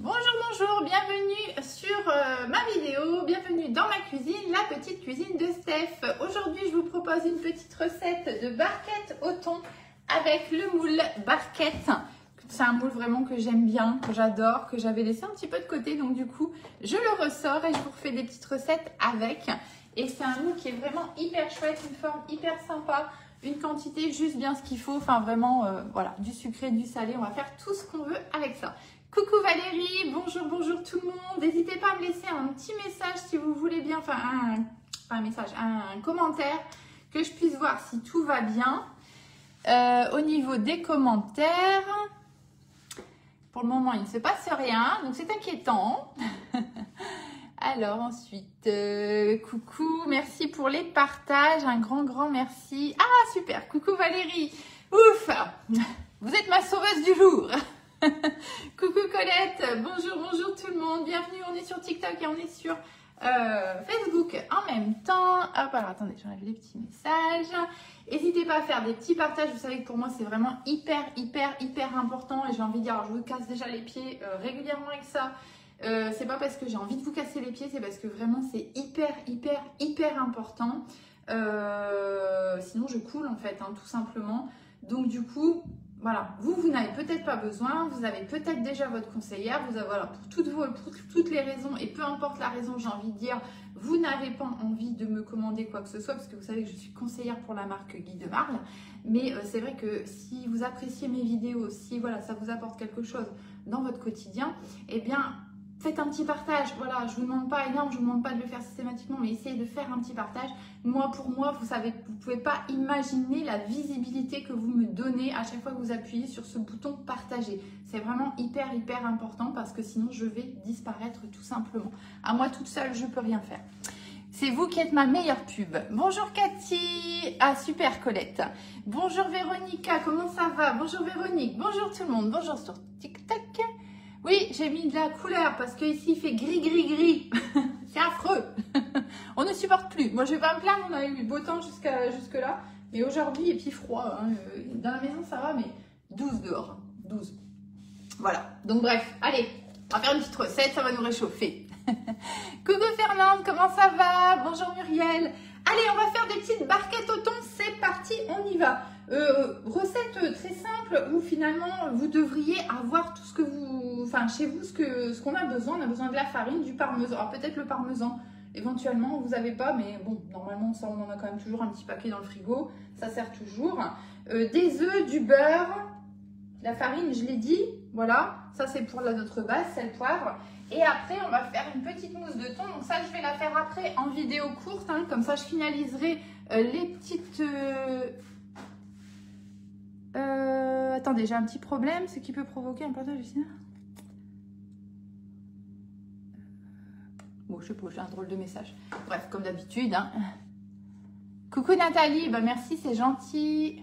Bonjour, bienvenue sur ma vidéo, bienvenue dans ma cuisine, la petite cuisine de Steph. Aujourd'hui, je vous propose une petite recette de barquette au thon avec le moule barquette. C'est un moule vraiment que j'aime bien, que j'adore, que j'avais laissé un petit peu de côté. Donc du coup, je le ressors et je vous refais des petites recettes avec. Et c'est un moule qui est vraiment hyper chouette, une forme hyper sympa, une quantité juste bien ce qu'il faut. Enfin vraiment, voilà, du sucré, du salé, on va faire tout ce qu'on veut avec ça. Coucou Valérie, bonjour tout le monde. N'hésitez pas à me laisser un petit message si vous voulez bien, un commentaire, que je puisse voir si tout va bien. Au niveau des commentaires, pour le moment il ne se passe rien, donc c'est inquiétant. Alors ensuite, coucou, merci pour les partages, un grand merci. Ah super, coucou Valérie, ouf, vous êtes ma sauveuse du jour. Coucou Colette, bonjour tout le monde, bienvenue, on est sur TikTok et on est sur Facebook en même temps. Hop, alors attendez, j'enlève les petits messages. N'hésitez pas à faire des petits partages, vous savez que pour moi c'est vraiment hyper important et j'ai envie de dire, alors je vous casse déjà les pieds régulièrement avec ça. C'est pas parce que j'ai envie de vous casser les pieds, c'est parce que vraiment c'est hyper important. Sinon je coule en fait, hein, tout simplement. Donc du coup, voilà, vous n'avez peut-être pas besoin, vous avez peut-être déjà votre conseillère, vous avez, voilà, pour toutes les raisons, et peu importe la raison, j'ai envie de dire, vous n'avez pas envie de me commander quoi que ce soit, parce que vous savez que je suis conseillère pour la marque Guy de Marle, mais c'est vrai que si vous appréciez mes vidéos, si voilà, ça vous apporte quelque chose dans votre quotidien, eh bien, faites un petit partage. Voilà, je ne vous demande pas énorme, je ne vous demande pas de le faire systématiquement, mais essayez de faire un petit partage. Moi, pour moi, vous savez, vous ne pouvez pas imaginer la visibilité que vous me donnez à chaque fois que vous appuyez sur ce bouton partager. C'est vraiment hyper important parce que sinon, je vais disparaître tout simplement. À moi toute seule, je ne peux rien faire. C'est vous qui êtes ma meilleure pub. Bonjour Cathy. Ah super Colette. Bonjour Véronica, comment ça va? Bonjour Véronique, bonjour tout le monde. Bonjour sur TikTok. Oui, j'ai mis de la couleur parce qu'ici il fait gris. C'est affreux. On ne supporte plus. Moi je vais pas me plaindre, on a eu beau temps jusque là. Mais aujourd'hui et puis froid. Hein. Dans la maison ça va, mais 12 dehors. 12. Voilà. Donc bref, allez, on va faire une petite recette, ça va nous réchauffer. Coucou Fernande, comment ça va? Bonjour Muriel. Allez, on va faire des petites barquettes au thon. C'est parti, on y va. Recette très simple où finalement vous devriez avoir tout ce que vous, enfin chez vous ce qu'on a besoin. On a besoin de la farine, du parmesan, alors peut-être le parmesan éventuellement vous n'avez pas, mais bon normalement ça on en a quand même toujours un petit paquet dans le frigo, ça sert toujours. Des œufs, du beurre, la farine je l'ai dit, voilà, ça c'est pour notre base, sel, poivre. Et après on va faire une petite mousse de thon, donc ça je vais la faire après en vidéo courte, hein, comme ça je finaliserai les petites... attendez, j'ai un petit problème, ce qui peut provoquer un partage ici. Bon, je sais pas, j'ai un drôle de message. Bref, comme d'habitude. Hein. Coucou Nathalie, bah merci, c'est gentil.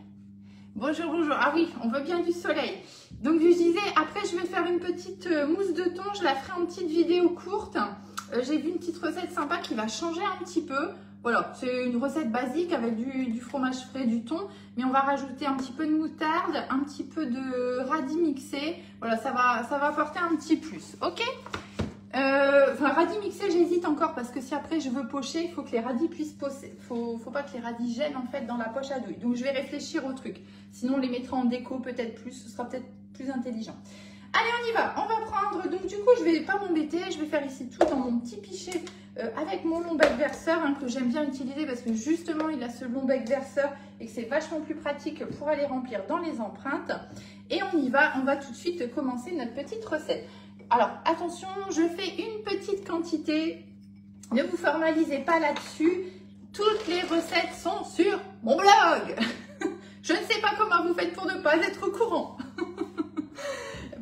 Bonjour. Ah oui, on veut bien du soleil. Donc, je disais, après, je vais faire une petite mousse de thon. Je la ferai en petite vidéo courte. J'ai vu une petite recette sympa qui va changer un petit peu. Voilà, c'est une recette basique avec du fromage frais, du thon, mais on va rajouter un petit peu de moutarde, un petit peu de radis mixé. Voilà, ça va apporter un petit plus, ok? Enfin, radis mixé, j'hésite encore parce que si après je veux pocher, il faut que les radis puissent pocher. Faut pas que les radis gênent en fait dans la poche à douille. Donc je vais réfléchir au truc. Sinon, on les mettra en déco peut-être plus, ce sera peut-être plus intelligent. Allez, on y va. On va prendre, donc du coup, je vais pas m'embêter. Je vais faire ici tout dans mon petit pichet avec mon long bec verseur hein, que j'aime bien utiliser parce que justement, il a ce long bec verseur et que c'est vachement plus pratique pour aller remplir dans les empreintes. Et on y va. On va tout de suite commencer notre petite recette. Alors, attention, je fais une petite quantité. Ne vous formalisez pas là-dessus. Toutes les recettes sont sur mon blog. Je ne sais pas comment vous faites pour ne pas être au courant.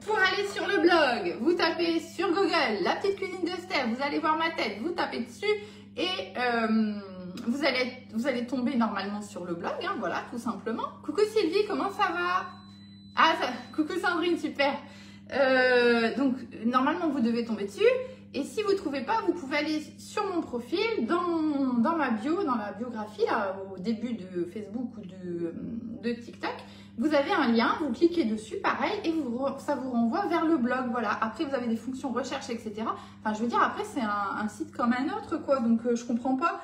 Pour aller sur le blog, vous tapez sur Google la petite cuisine de Steph, vous allez voir ma tête, vous tapez dessus et vous allez tomber normalement sur le blog, hein, voilà, tout simplement. Coucou Sylvie, comment ça va? Ah, coucou Sandrine, super. Donc, normalement, vous devez tomber dessus. Et si vous ne trouvez pas, vous pouvez aller sur mon profil, dans ma bio, dans la biographie, là, au début de Facebook ou de TikTok. vous avez un lien, vous cliquez dessus, pareil, et ça vous renvoie vers le blog, voilà. Après, vous avez des fonctions recherche, etc. Enfin, je veux dire, après, c'est un site comme un autre, quoi. Donc, je comprends pas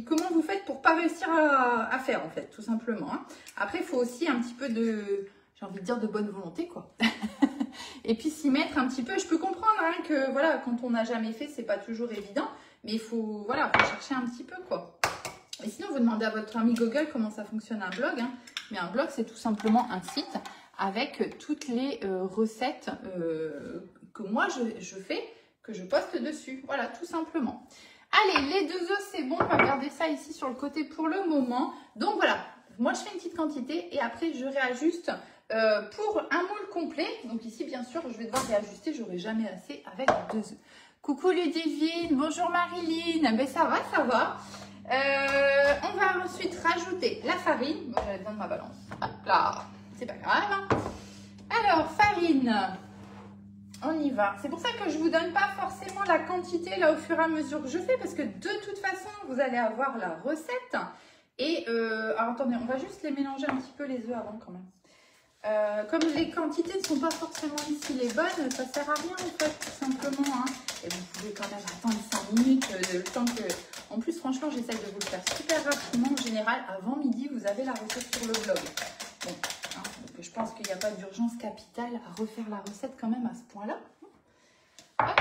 comment vous faites pour pas réussir à faire, en fait, tout simplement. Hein. Après, il faut aussi un petit peu de, j'ai envie de dire, de bonne volonté, quoi. Et puis, s'y mettre un petit peu. Je peux comprendre hein, que, voilà, quand on n'a jamais fait, c'est pas toujours évident. Mais il faut, voilà, faut chercher un petit peu, quoi. Et sinon, vous demandez à votre ami Google comment ça fonctionne un blog. Hein. Mais un blog, c'est tout simplement un site avec toutes les recettes que moi, je fais, que je poste dessus. Voilà, tout simplement. Allez, les 2 œufs, c'est bon. On va garder ça ici sur le côté pour le moment. Donc, voilà. Moi, je fais une petite quantité et après, je réajuste pour un moule complet. Donc, ici, bien sûr, je vais devoir réajuster. Je n'aurai jamais assez avec 2 œufs. Coucou Ludivine. Bonjour Marilyn. Ben, ça va, ça va. On va ensuite rajouter la farine. Bon, j'avais besoin de ma balance. Hop là, c'est pas grave. Alors, farine. On y va. C'est pour ça que je ne vous donne pas forcément la quantité là au fur et à mesure que je fais parce que de toute façon, vous allez avoir la recette. Et, alors attendez, on va juste les mélanger un petit peu les œufs avant quand même. Comme les quantités ne sont pas forcément ici les bonnes, ça sert à rien en fait, tout simplement. Hein. Et vous pouvez quand même attendre 5 minutes, le temps que... En plus, franchement, j'essaie de vous le faire super rapidement. En général, avant midi, vous avez la recette sur le blog. Bon, hein, donc je pense qu'il n'y a pas d'urgence capitale à refaire la recette quand même à ce point-là. Hop.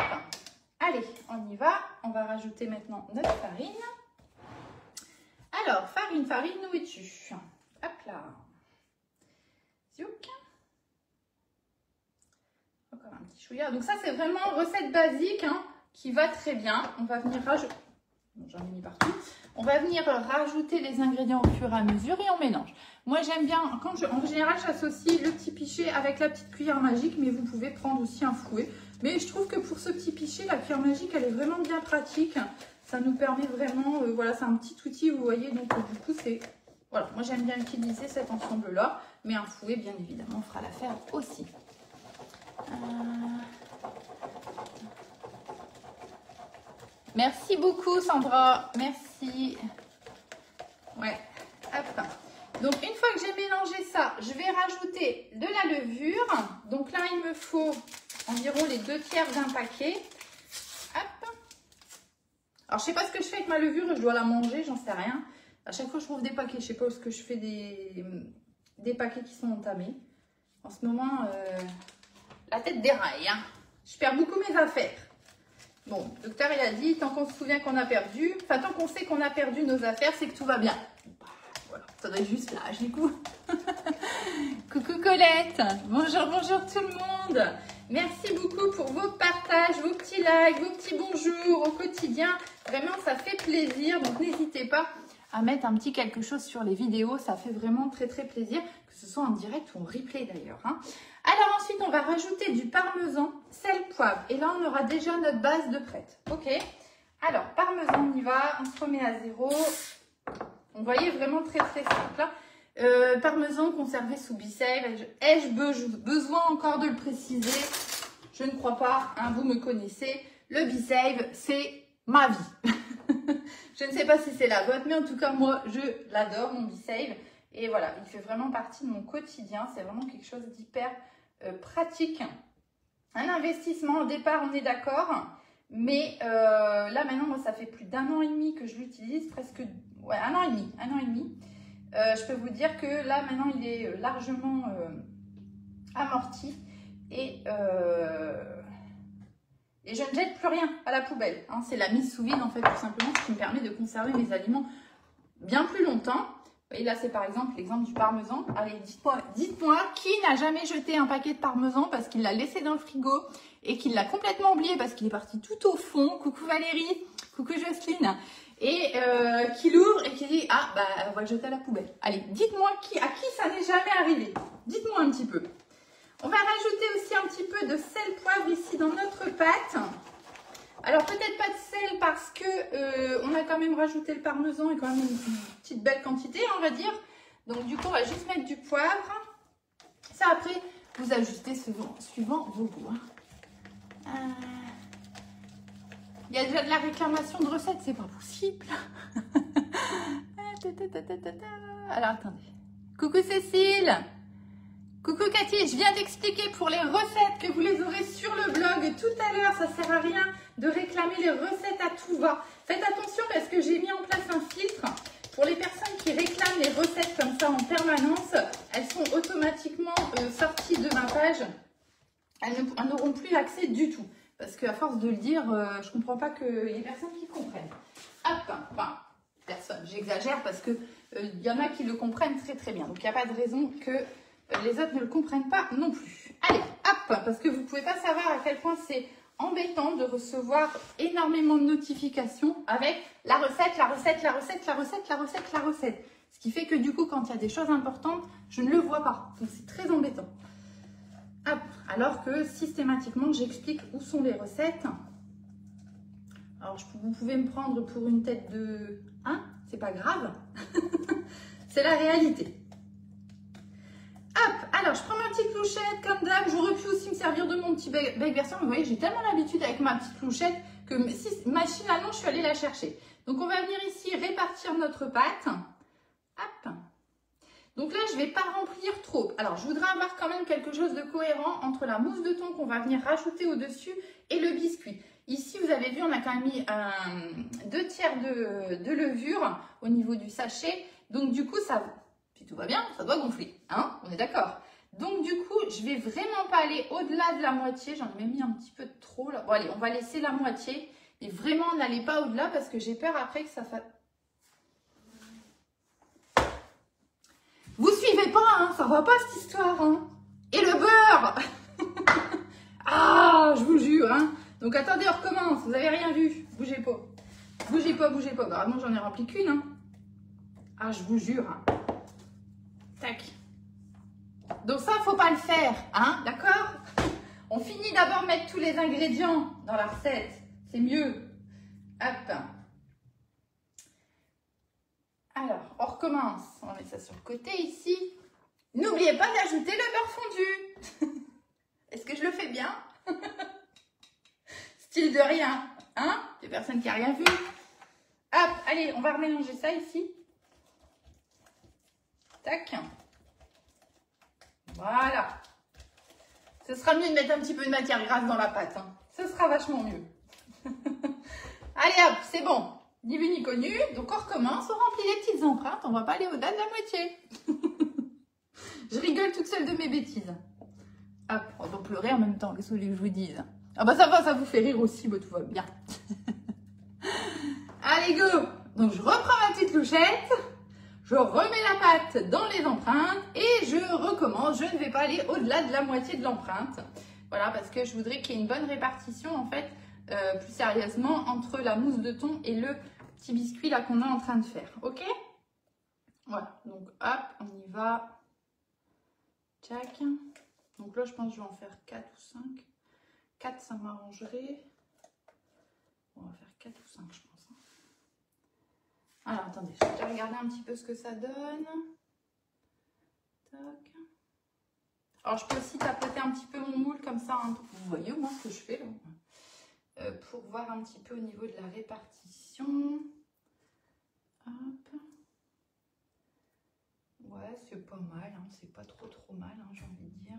Allez, on y va. On va rajouter maintenant notre farine. Alors, farine, où es-tu? Hop là. Ziouk. Encore un petit chouïa. Donc ça, c'est vraiment recette basique hein, qui va très bien. On va venir rajouter... Bon, j'en ai mis partout. On va venir rajouter les ingrédients au fur et à mesure et on mélange. Moi, j'aime bien, en général, j'associe le petit pichet avec la petite cuillère magique, mais vous pouvez prendre aussi un fouet. Mais je trouve que pour ce petit pichet, la cuillère magique, elle est vraiment bien pratique. Ça nous permet vraiment, voilà, c'est un petit outil, vous voyez. Donc, du coup, c'est, voilà, moi, j'aime bien utiliser cet ensemble-là. Mais un fouet, bien évidemment, fera l'affaire aussi. Merci beaucoup Sandra, merci. Ouais, hop. Donc une fois que j'ai mélangé ça, je vais rajouter de la levure. Donc là, il me faut environ les 2/3 d'un paquet. Hop. Alors je sais pas ce que je fais avec ma levure, je dois la manger, j'en sais rien. À chaque fois je trouve des paquets, je sais pas où est-ce que je fais des paquets qui sont entamés. En ce moment, la tête déraille, hein. Je perds beaucoup mes affaires. Bon, le docteur il a dit, tant qu'on se souvient qu'on a perdu, enfin tant qu'on sait qu'on a perdu nos affaires, c'est que tout va bien. Voilà, ça doit être juste là, du coup. Coucou Colette, bonjour, bonjour tout le monde. Merci beaucoup pour vos partages, vos petits likes, vos petits bonjours au quotidien. Vraiment, ça fait plaisir, donc n'hésitez pas à mettre un petit quelque chose sur les vidéos, ça fait vraiment très très plaisir, que ce soit en direct ou en replay d'ailleurs. Hein. Alors ensuite, on va rajouter du parmesan, sel, poivre. Et là, on aura déjà notre base de prête. Ok. Alors, parmesan, on y va. On se remet à 0. Vous voyez, vraiment très très simple. Hein. Parmesan conservé sous B-Save. Ai-je besoin encore de le préciser? Je ne crois pas. Hein, vous me connaissez. Le B-Save, c'est ma vie. Je ne sais pas si c'est la vôtre, mais en tout cas, moi, je l'adore, mon B-Save. Et voilà, il fait vraiment partie de mon quotidien. C'est vraiment quelque chose d'hyper pratique. Un investissement au départ, on est d'accord. Mais là, maintenant, moi, ça fait plus d'1 an et demi que je l'utilise. Presque, ouais, 1 an et demi. 1 an et demi. Je peux vous dire que là, maintenant, il est largement amorti. Et je ne jette plus rien à la poubelle. Hein. C'est la mise sous vide, en fait, tout simplement, ce qui me permet de conserver mes aliments bien plus longtemps. Et là, c'est par exemple l'exemple du parmesan. Allez, dites-moi qui n'a jamais jeté un paquet de parmesan parce qu'il l'a laissé dans le frigo et qu'il l'a complètement oublié parce qu'il est parti tout au fond. Coucou Valérie, coucou Jocelyne. Et qui l'ouvre et qui dit « Ah, bah, on va le jeter à la poubelle. » Allez, dites-moi à qui ça n'est jamais arrivé. Dites-moi un petit peu. On va rajouter aussi un petit peu de sel poivre ici dans notre pâte. Alors peut-être pas de sel parce que on a quand même rajouté le parmesan et quand même une petite belle quantité, on va dire. Donc du coup, on va juste mettre du poivre. Ça après, vous ajustez suivant vos goûts. Hein. Il y a déjà de la réclamation de recettes, c'est pas possible. Alors attendez, Coucou Cécile. Coucou Cathy, je viens d'expliquer pour les recettes que vous les aurez sur le blog tout à l'heure. Ça sert à rien de réclamer les recettes à tout va. Faites attention parce que j'ai mis en place un filtre. Pour les personnes qui réclament les recettes comme ça en permanence, elles sont automatiquement sorties de ma page. Elles n'auront plus accès du tout. Parce qu'à force de le dire, je ne comprends pas qu'il y ait personne qui comprenne. Hop, enfin, personne, j'exagère parce qu'il y en a qui le comprennent très très bien. Donc il n'y a pas de raison que les autres ne le comprennent pas non plus. Allez, hop, parce que vous ne pouvez pas savoir à quel point c'est embêtant de recevoir énormément de notifications avec la recette, la recette, la recette, la recette, la recette, la recette. Ce qui fait que du coup, quand il y a des choses importantes, je ne le vois pas. Donc c'est très embêtant. Hop, alors que systématiquement, j'explique où sont les recettes. Alors, vous pouvez me prendre pour une tête de... Hein? C'est pas grave. C'est la réalité. Hop, alors je prends ma petite louchette comme d'hab. J'aurais pu aussi me servir de mon petit bec version. Mais vous voyez, j'ai tellement l'habitude avec ma petite louchette que machinalement, je suis allée la chercher. Donc, on va venir ici répartir notre pâte. Hop. Donc là, je ne vais pas remplir trop. Alors, je voudrais avoir quand même quelque chose de cohérent entre la mousse de thon qu'on va venir rajouter au-dessus et le biscuit. Ici, vous avez vu, on a quand même mis 2 tiers de levure au niveau du sachet. Donc, du coup, ça, si tout va bien, ça doit gonfler. Hein? On est d'accord? Donc, du coup, je ne vais vraiment pas aller au-delà de la moitié. J'en ai même mis un petit peu trop là. Bon, allez, on va laisser la moitié. Mais vraiment, n'allez pas au-delà parce que j'ai peur après que ça fasse... Vous suivez pas, hein, ça va pas cette histoire. Hein. Et le beurre. Ah, je vous jure. Hein. Donc attendez, on recommence. Vous avez rien vu. Bougez pas. Bougez pas, bougez pas. Vraiment, j'en ai rempli qu'une. Hein. Ah, je vous jure. Hein. Tac. Donc ça, faut pas le faire. Hein, d'accord? On finit d'abord mettre tous les ingrédients dans la recette. C'est mieux. Hop. Alors, on recommence. On va mettre ça sur le côté ici. N'oubliez pas d'ajouter le beurre fondu. Est-ce que je le fais bien? Style de rien. Hein? Il n'y a personne qui a rien vu. Hop, allez, on va remélanger ça ici. Tac. Voilà. Ce sera mieux de mettre un petit peu de matière grasse dans la pâte. Hein. Ce sera vachement mieux. Allez hop, c'est bon. Ni vu ni connu, donc on recommence, on remplit les petites empreintes, on va pas aller au-delà de la moitié. Je rigole toute seule de mes bêtises. Hop, on va pleurer en même temps, qu'est-ce que vous voulez que je vous dise? Ah bah ça va, ça vous fait rire aussi, bah tout va bien. Allez go. Donc je reprends ma petite louchette, je remets la pâte dans les empreintes et je recommence, je ne vais pas aller au-delà de la moitié de l'empreinte. Voilà, parce que je voudrais qu'il y ait une bonne répartition en fait, plus sérieusement, entre la mousse de thon et le petit biscuit là qu'on est en train de faire, ok? Voilà, donc hop, on y va. Tchac. Donc là, je pense que je vais en faire 4 ou 5. 4, ça m'arrangerait. On va faire 4 ou 5, je pense. Alors, attendez, je vais regarder un petit peu ce que ça donne. Tac. Alors, je peux aussi tapoter un petit peu mon moule comme ça. Hein. Vous voyez au moins ce que je fais là. Pour voir un petit peu au niveau de la répartition. Hop. Ouais, c'est pas mal, hein. C'est pas trop mal, hein, j'ai envie de dire.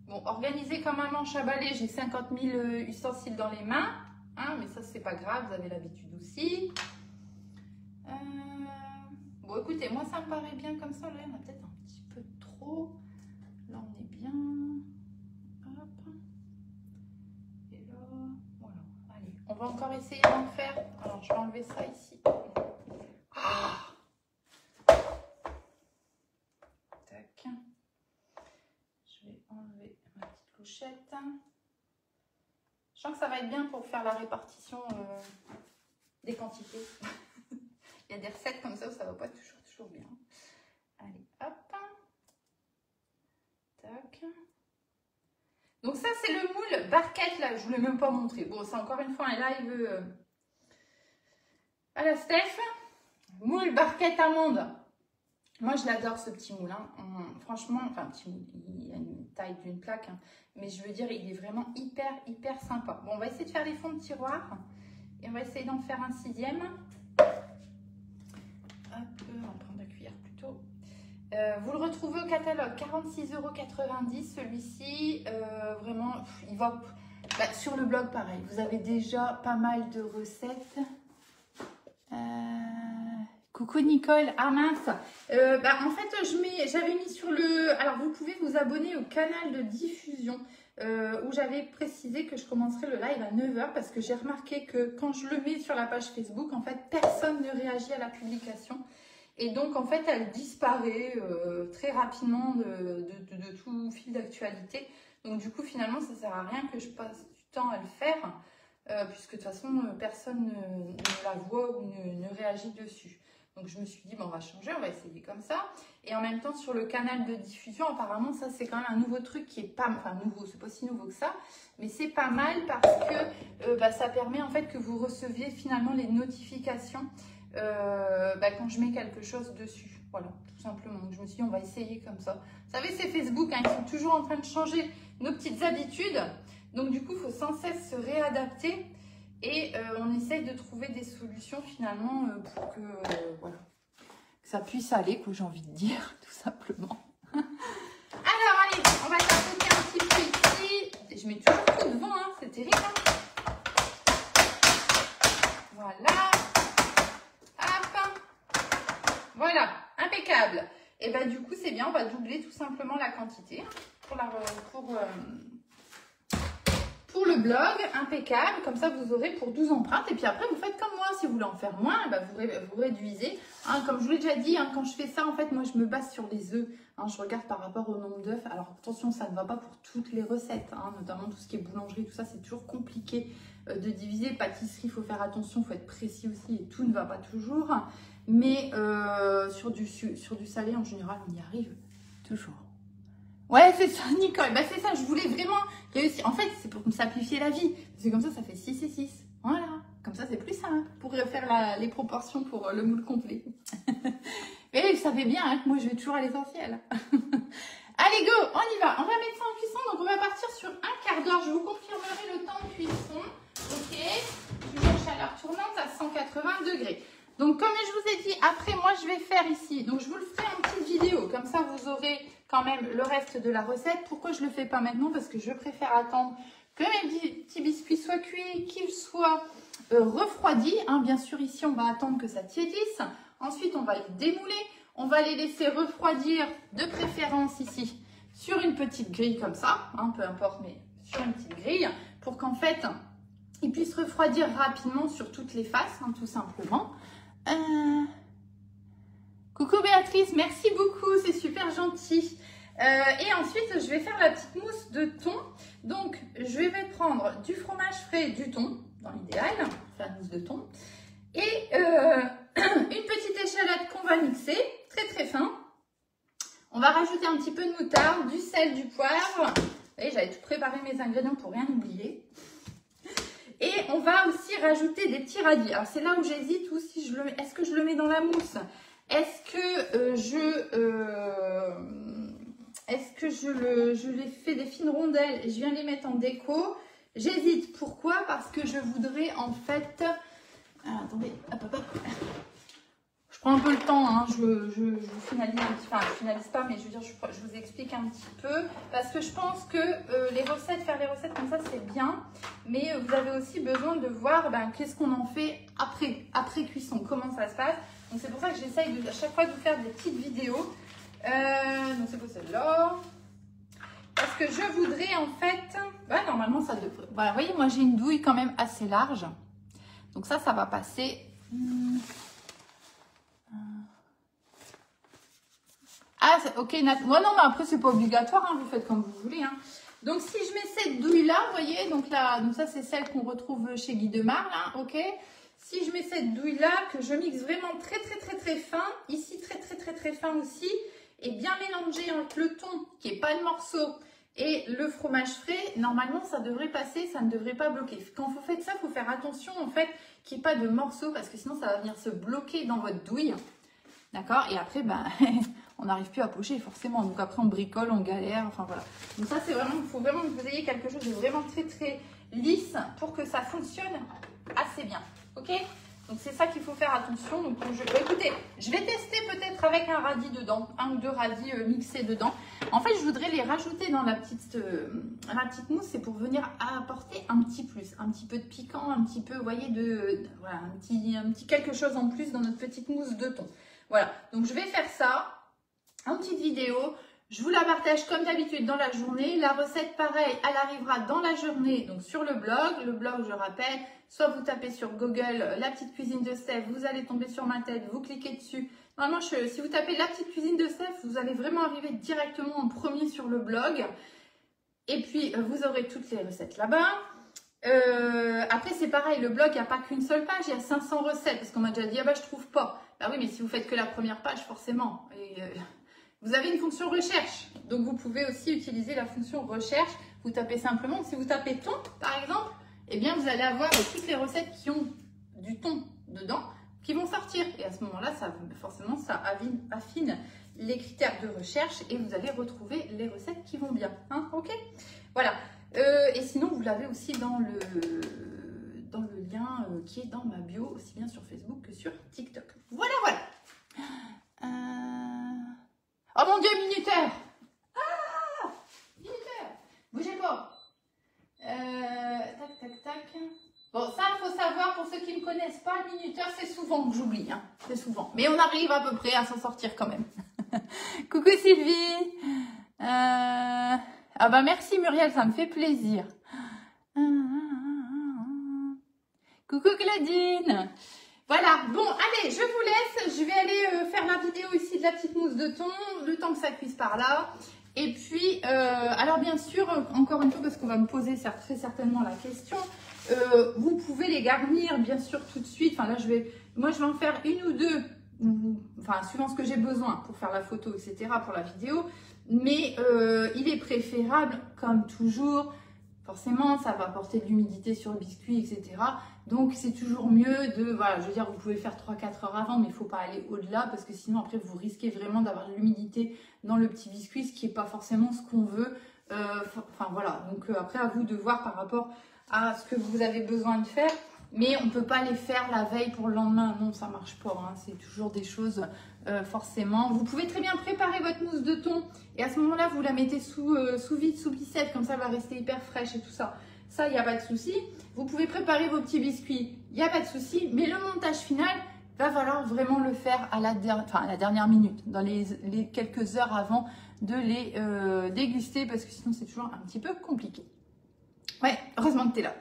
Bon, organisé comme un manche à balai, j'ai 50 000 ustensiles dans les mains. Hein, mais ça, c'est pas grave, vous avez l'habitude aussi. Bon, écoutez, moi, ça me paraît bien comme ça. Là, il y en a peut-être un petit peu trop. Là, on est bien. Hop. Et là, voilà. Allez, on va encore essayer d'en faire. Alors, je vais enlever ça ici. Ah! Tac. Je vais enlever ma petite louchette. Je sens que ça va être bien pour faire la répartition des quantités. Il y a des recettes comme ça où ça ne va pas toujours bien. Allez, hop. Tac. Donc ça, c'est le moule barquette, là. Je ne vous l'ai même pas montré. Bon, c'est encore une fois un live à la Steph. Moule barquette amande. Moi, je l'adore, ce petit moule. Hein. Franchement, enfin, petit moule, il a une taille d'une plaque. Hein. Mais je veux dire, il est vraiment hyper sympa. Bon, on va essayer de faire les fonds de tiroir. Et on va essayer d'en faire un 6e. Hop, on va prendre la cuillère plutôt. Vous le retrouvez au catalogue, 46,90 € celui-ci. Vraiment, il va... Bah, sur le blog, pareil, vous avez déjà pas mal de recettes. Coucou Nicole, ah mince, en fait j'avais mis sur le... Alors vous pouvez vous abonner au canal de diffusion où j'avais précisé que je commencerai le live à 9 h parce que j'ai remarqué que quand je le mets sur la page Facebook, en fait personne ne réagit à la publication et donc en fait elle disparaît très rapidement de tout fil d'actualité. Donc du coup finalement ça sert à rien que je passe du temps à le faire puisque de toute façon personne ne la voit ou ne réagit dessus. Donc je me suis dit, bon, on va changer, on va essayer comme ça. Et en même temps, sur le canal de diffusion, apparemment, ça c'est quand même un nouveau truc qui est pas... Enfin, nouveau, c'est pas si nouveau que ça. Mais c'est pas mal parce que ça permet en fait que vous receviez finalement les notifications quand je mets quelque chose dessus. Voilà, tout simplement. Donc je me suis dit, on va essayer comme ça. Vous savez, c'est Facebook, hein, ils sont toujours en train de changer nos petites habitudes. Donc du coup, il faut sans cesse se réadapter. Et on essaye de trouver des solutions finalement pour que, voilà, que ça puisse aller, que j'ai envie de dire, tout simplement. Alors, allez, on va tapoter un petit peu ici. Je mets toujours tout devant, hein, c'est terrible. Hein. Voilà. Hop. Voilà, impeccable. Et bien du coup, c'est bien, on va doubler tout simplement la quantité pour le blog, impeccable, comme ça vous aurez pour 12 empreintes et puis après vous faites comme moi, si vous voulez en faire moins, vous réduisez, hein, comme je vous l'ai déjà dit, hein, quand je fais ça en fait moi je me base sur les œufs, hein, je regarde par rapport au nombre d'œufs, alors attention ça ne va pas pour toutes les recettes, hein, notamment tout ce qui est boulangerie, tout ça c'est toujours compliqué de diviser, pâtisserie il faut faire attention, il faut être précis aussi et tout ne va pas toujours, mais sur du salé en général on y arrive toujours. Ouais, c'est ça, Nicole. Bah, c'est ça, je voulais vraiment réussir. En fait, c'est pour me simplifier la vie. C'est comme ça fait 6 et 6. Voilà. Comme ça, c'est plus simple pour faire les proportions pour le moule complet. Et vous savez bien hein, que moi, je vais toujours à l'essentiel. Allez, go, on y va. On va mettre ça en cuisson. Donc, on va partir sur un quart d'heure. Je vous confirmerai le temps de cuisson. Ok. Je mets la chaleur tournante à 180 degrés. Donc, comme je vous ai dit, après, moi, je vais faire ici. Donc, je vous le ferai en petite vidéo. Comme ça, vous aurez quand même le reste de la recette. Pourquoi je ne le fais pas maintenant? Parce que je préfère attendre que mes petits biscuits soient cuits, qu'ils soient refroidis. Hein, bien sûr, ici, on va attendre que ça tiédisse. Ensuite, on va les démouler. On va les laisser refroidir, de préférence ici, sur une petite grille comme ça. Hein, peu importe, mais sur une petite grille. Pour qu'en fait, ils puissent refroidir rapidement sur toutes les faces, hein, tout simplement. Coucou Béatrice, merci beaucoup, c'est super gentil. Et ensuite, je vais faire la petite mousse de thon. Donc, je vais prendre du fromage frais et du thon, dans l'idéal, faire la mousse de thon. Et une petite échalote qu'on va mixer, très très fin. On va rajouter un petit peu de moutarde, du sel, du poivre. Vous voyez, j'avais tout préparé mes ingrédients pour rien oublier. Et on va aussi rajouter des petits radis. Alors, c'est là où j'hésite aussi. Est-ce que je le mets dans la mousse? Est-ce que je les fais des fines rondelles et je viens les mettre en déco? J'hésite. Pourquoi? Parce que je voudrais en fait... Alors, attendez, hop, hop, hop. Je prends un peu le temps, hein. je finalise un petit peu, enfin je finalise pas, mais je veux dire, je vous explique un petit peu, parce que je pense que faire les recettes comme ça, c'est bien, mais vous avez aussi besoin de voir qu'est-ce qu'on en fait après cuisson, comment ça se passe. Donc c'est pour ça que j'essaye à chaque fois de vous faire des petites vidéos. Donc c'est pour celle-là. Parce que je voudrais en fait, normalement ça devrait, voilà, vous voyez, moi j'ai une douille quand même assez large, donc ça va passer. Ah, ok, moi non, mais après, c'est pas obligatoire, hein, vous faites comme vous voulez. Hein. Donc, si je mets cette douille-là, vous voyez, donc ça, c'est celle qu'on retrouve chez Guy Demar, là, ok. Si je mets cette douille-là, que je mixe vraiment très, très, très, très fin, ici, très, très, très, très fin aussi, et bien mélangé entre le thon, qui n'est pas de morceau, et le fromage frais, normalement, ça devrait passer, ça ne devrait pas bloquer. Quand vous faites ça, il faut faire attention, en fait, qu'il n'y ait pas de morceaux, parce que sinon, ça va venir se bloquer dans votre douille. D'accord? Et après, on n'arrive plus à pocher forcément. Donc après, on bricole, on galère. Enfin voilà. Donc ça, c'est vraiment, il faut vraiment que vous ayez quelque chose de vraiment très très lisse pour que ça fonctionne assez bien. Ok? Donc c'est ça qu'il faut faire attention. Donc, écoutez, je vais tester peut-être avec un radis dedans, un ou deux radis mixés dedans. En fait, je voudrais les rajouter dans la petite mousse, c'est pour venir apporter un petit plus, un petit peu de piquant, un petit peu, vous voyez, voilà, un petit quelque chose en plus dans notre petite mousse de thon. Voilà, donc je vais faire ça en petite vidéo. Je vous la partage comme d'habitude dans la journée. La recette, pareil, elle arrivera dans la journée, donc sur le blog. Le blog, je rappelle, soit vous tapez sur Google la petite cuisine de Steph, vous allez tomber sur ma tête, vous cliquez dessus. Normalement, si vous tapez la petite cuisine de Steph, vous allez vraiment arriver directement en premier sur le blog. Et puis, vous aurez toutes les recettes là-bas. Après, c'est pareil, le blog, il n'y a pas qu'une seule page, il y a 500 recettes. Parce qu'on m'a déjà dit, ah bah, je trouve pas. Bah oui, mais si vous faites que la première page, forcément. Vous avez une fonction recherche, donc vous pouvez aussi utiliser la fonction recherche. Vous tapez simplement, si vous tapez thon par exemple, eh bien vous allez avoir toutes les recettes qui ont du thon dedans qui vont sortir. Et à ce moment-là, forcément, ça affine les critères de recherche et vous allez retrouver les recettes qui vont bien. Hein, ok, voilà. Et sinon, vous l'avez aussi dans le lien qui est dans ma bio, aussi bien sur Facebook que sur TikTok. Voilà, voilà. Oh mon Dieu, minuteur! Ah! Minuteur! Bougez pas! Tac, tac, tac. Bon, ça, il faut savoir, pour ceux qui ne me connaissent pas, le minuteur, c'est souvent que j'oublie. Hein. C'est souvent. Mais on arrive à peu près à s'en sortir quand même. Coucou Sylvie! Ah bah merci Muriel, ça me fait plaisir. Coucou Claudine! Voilà, bon, allez, je vous laisse. Je vais aller faire la vidéo ici de la petite mousse de thon, le temps que ça cuise par là. Et puis, alors bien sûr, encore une fois, parce qu'on va me poser très certainement la question, vous pouvez les garnir, bien sûr, tout de suite. Enfin, là, moi, je vais en faire une ou deux, enfin, suivant ce que j'ai besoin pour faire la photo, etc., pour la vidéo. Mais il est préférable, comme toujours, forcément, ça va apporter de l'humidité sur le biscuit, etc. Donc, c'est toujours mieux voilà, je veux dire, vous pouvez faire 3-4 heures avant, mais il ne faut pas aller au-delà parce que sinon, après, vous risquez vraiment d'avoir de l'humidité dans le petit biscuit, ce qui n'est pas forcément ce qu'on veut. Enfin, voilà. Donc, après, à vous de voir par rapport à ce que vous avez besoin de faire. Mais on ne peut pas les faire la veille pour le lendemain. Non, ça ne marche pas. Hein. C'est toujours des choses, forcément. Vous pouvez très bien préparer votre mousse de thon. Et à ce moment-là, vous la mettez sous vide, sous glissette. Comme ça, elle va rester hyper fraîche et tout ça. Ça, il n'y a pas de souci. Vous pouvez préparer vos petits biscuits. Il n'y a pas de souci. Mais le montage final, va falloir vraiment le faire à la dernière minute. Dans les quelques heures avant de les déguster. Parce que sinon, c'est toujours un petit peu compliqué. Ouais, heureusement que tu es là.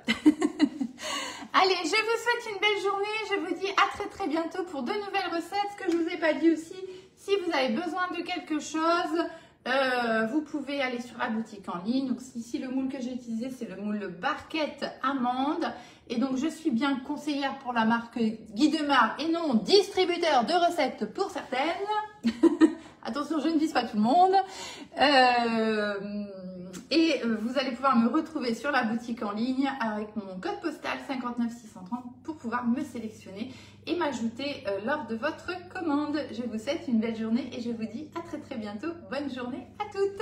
Allez, je vous souhaite une belle journée. Je vous dis à très très bientôt pour de nouvelles recettes. Ce que je ne vous ai pas dit aussi, si vous avez besoin de quelque chose, vous pouvez aller sur la boutique en ligne. Donc ici, le moule que j'ai utilisé, c'est le moule Barquette Amande. Et donc, je suis bien conseillère pour la marque Guy Demar et non distributeur de recettes pour certaines. Attention, je ne vise pas tout le monde. Et vous allez pouvoir me retrouver sur la boutique en ligne avec mon code postal 59630 pour pouvoir me sélectionner et m'ajouter lors de votre commande. Je vous souhaite une belle journée et je vous dis à très très bientôt. Bonne journée à toutes!